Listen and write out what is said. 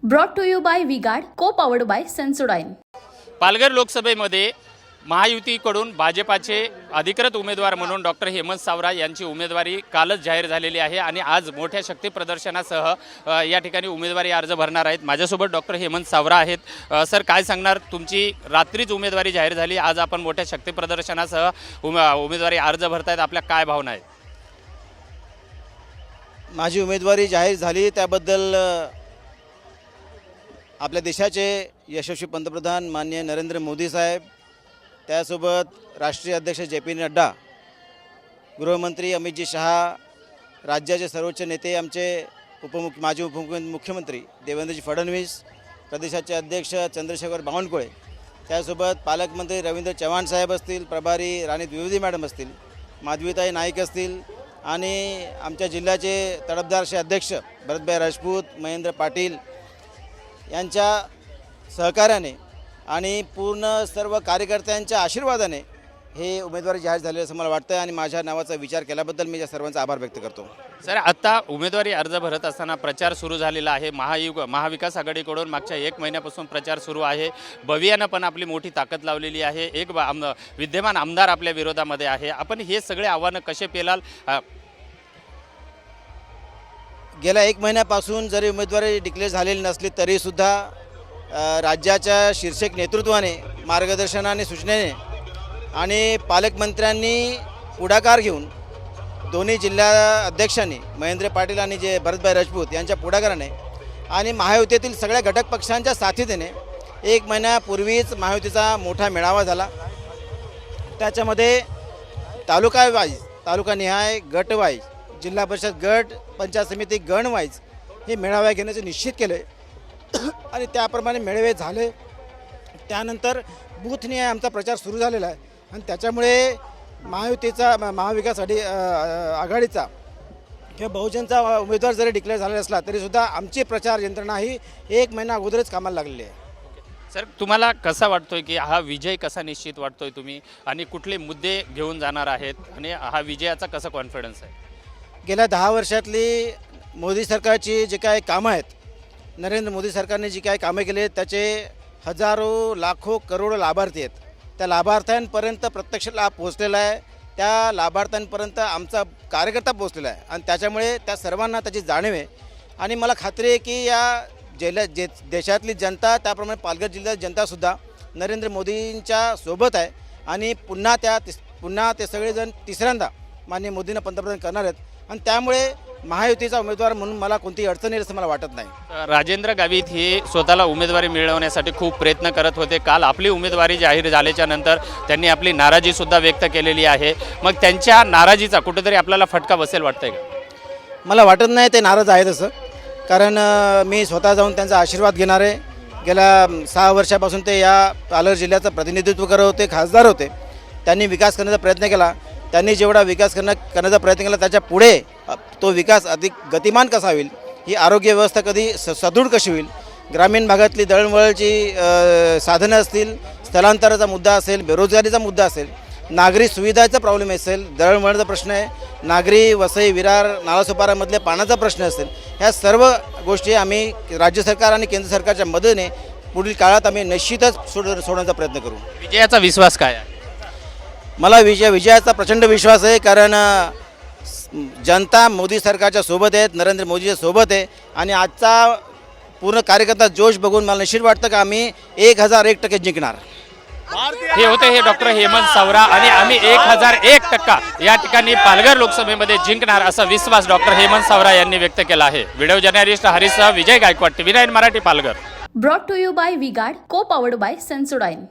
Brought to you by Vigard, co-powered by Sensodyne. Palghar लोकसभेमध्ये महायुतीकडून भाजपाचे अधिकृत उमेदवार म्हणून डॉक्टर हेमंत सावरा यांची उमेदवारी कालच जाहीर झालेली आहे आणि आज मोठ्या शक्ती प्रदर्शनासह या ठिकाणी उमेदवारी अर्ज भरणार आहेत। माझ्यासोबत डॉक्टर हेमंत सावरा आहेत। सर, काय सांगणार? तुमची रात्रीच उमेदवारी जाहीर झाली, आज आपण मोठ्या शक्ती प्रदर्शनासह उमेदवारी अर्ज भरतायत, आपल्या काय भावना आहेत? माझी उमेदवारी जाहीर झाली त्याबद्दल आपल्या देशाचे यशस्वी पंतप्रधान माननीय नरेंद्र मोदी साहेब, त्यासोबत राष्ट्रीय अध्यक्ष जे.पी. नड्डा, गृहमंत्री अमितजी शहा, राज्याचे सर्वोच्च नेते आमचे माजी उपमुख्यमंत्री देवेंद्रजी फडणवीस, प्रदेशाचे अध्यक्ष चंद्रशेखर बावनकुळे, त्यासोबत पालकमंत्री रवींद्र चव्हाण साहेब असतील, प्रभारी राणी द्विवेदी मॅडम असतील, माधवीताई नाईक असतील आणि आमच्या जिल्ह्याचे तडफदारचे अध्यक्ष भरतभाई राजपूत, महेंद्र पाटील यांच्या सहकार्याने आणि पूर्ण सर्व कार्यकर्त्यांच्या आशीर्वादाने हे उमेदवारी जाहीर झाले असं मला वाटतं आणि माझ्या नावाचा विचार केल्याबद्दल मी या सर्वांचा आभार व्यक्त करतो। सर, आता उमेदवारी अर्ज भरत असताना प्रचार सुरू झालेला आहे। महाविकास आघाडीकडून मागच्या 1 महिन्यापासून प्रचार सुरू आहे। भवियानं पण आपली मोठी ताकद लावलेली आहे। एक विद्यमान आमदार आपल्या विरोधामध्ये आहे। आपण हे सगळे आव्हानं कसे पेलाल? गेल्या 1 महिन्यापासून जरी उमेदवारी डिक्लेअर झालेली नसली तरीसुद्धा राज्याच्या शीर्षक नेतृत्वाने मार्गदर्शनाने सूचनेने आणि पालकमंत्र्यांनी पुढाकार घेऊन दोन्ही जिल्हा अध्यक्षांनी महेंद्र पाटील आणि जे भरतभाई राजपूत यांच्या पुढाकाराने आणि महायुतीतील सगळ्या घटक पक्षांच्या साथीने 1 महिन्यापूर्वीच महायुतीचा मोठा मेळावा झाला। त्याच्यामध्ये तालुकानिहाय, गटवाईज, जिल्हा परिषद गट, पंचायत समिती गणवाईज हे मेळावा घेण्याचे निश्चित केले आणि त्याप्रमाणे मेळावे झाले। त्यानंतर बूथनिहाय आमचा प्रचार सुरू झालेला आहे आणि त्याच्यामुळे महाविकास आघाडीचा किंवा बहुजनचा उमेदवार जरी डिक्लेअर झालेला असला तरीसुद्धा आमची प्रचार यंत्रणा ही 1 महिना अगोदरच कामाला लागलेली आहे। सर, तुम्हाला कसा वाटतोय की हा विजय कसा निश्चित वाटतोय तुम्ही आणि कुठले मुद्दे घेऊन जाणार आहेत आणि हा विजयाचा कसा कॉन्फिडन्स आहे? गेल्या 10 वर्षातली मोदी सरकारची जे काही कामं आहेत, नरेंद्र मोदी सरकारने जी काही कामं केली आहेत त्याचे हजारो लाखो करोडो लाभार्थी आहेत। त्या लाभार्थ्यांपर्यंत प्रत्यक्ष लाभ पोहोचलेला आहे, त्या लाभार्थ्यांपर्यंत आमचा कार्यकर्ता पोहोचलेला आहे आणि त्याच्यामुळे त्या सर्वांना त्याची जाणीव आहे आणि मला खात्री आहे की या देशातली जनता, त्याप्रमाणे पालघर जिल्ह्यात जनतासुद्धा नरेंद्र मोदींच्या सोबत आहे आणि पुन्हा ते सगळेजण तिसऱ्यांदा माननीय मोदींना पंतप्रधान करणार आहेत आणि त्यामुळे महायुतीचा उमेदवार म्हणून मला कोणतीही अडचण येईल असं मला वाटत नाही। राजेंद्र गावित हे स्वतःला उमेदवारी मिळवण्यासाठी खूप प्रयत्न करत होते। काल आपली उमेदवारी जाहीर झाल्याच्या नंतर त्यांनी आपली नाराजीसुद्धा व्यक्त केलेली आहे। मग त्यांच्या नाराजीचा कुठेतरी आपल्याला फटका बसेल वाटतंय का? मला वाटत नाही ते नाराज आहेत असं, कारण मी स्वतः जाऊन त्यांचा आशीर्वाद घेणार आहे। गेल्या 6 वर्षापासून ते या पालघर जिल्ह्याचं प्रतिनिधित्व करत होते, खासदार होते। त्यांनी विकास करण्याचा प्रयत्न केला, त्यांनी जेवढा विकास करण्याचा प्रयत्न केला त्याच्या पुढे तो विकास अधिक गतिमान कसा होईल, ही आरोग्य व्यवस्था कधी सदृढ कशी होईल, ग्रामीण भागातली दळणवळणची साधनं असतील, स्थलांतराचा मुद्दा असेल, बेरोजगारीचा मुद्दा असेल, नागरी सुविधाचा प्रॉब्लेम असेल, दळणवळणाचा प्रश्न आहे, नागरी वसई विरार नालासोपारामधल्या पाण्याचा प्रश्न असेल, ह्या सर्व गोष्टी आम्ही राज्य सरकार आणि केंद्र सरकारच्या मदतीने पुढील काळात आम्ही निश्चितच सोडवण्याचा प्रयत्न करू। विजयाचा विश्वास काय आहे? मला विजयाचा प्रचंड विश्वास आहे, कारण जनता मोदी सरकारच्या सोबत आहेत, नरेंद्र मोदीच्या सोबत आहे आणि आजचा पूर्ण कार्यकर्ता जोश बघून मला निश्चित वाटतं की आम्ही 1001% जिंकणार। हे होते हे डॉक्टर हेमंत सावरा आणि आम्ही 1001% या ठिकाणी पालघर लोकसभेमध्ये जिंकणार असा विश्वास डॉक्टर हेमंत सावरा यांनी व्यक्त केला आहे। व्हिडिओ जर्नलिस्ट हरीशसह Vijay Gaikwad, TV9 Marathi, Palghar. Brought to you by Vigard, co-powered by Sensodyne.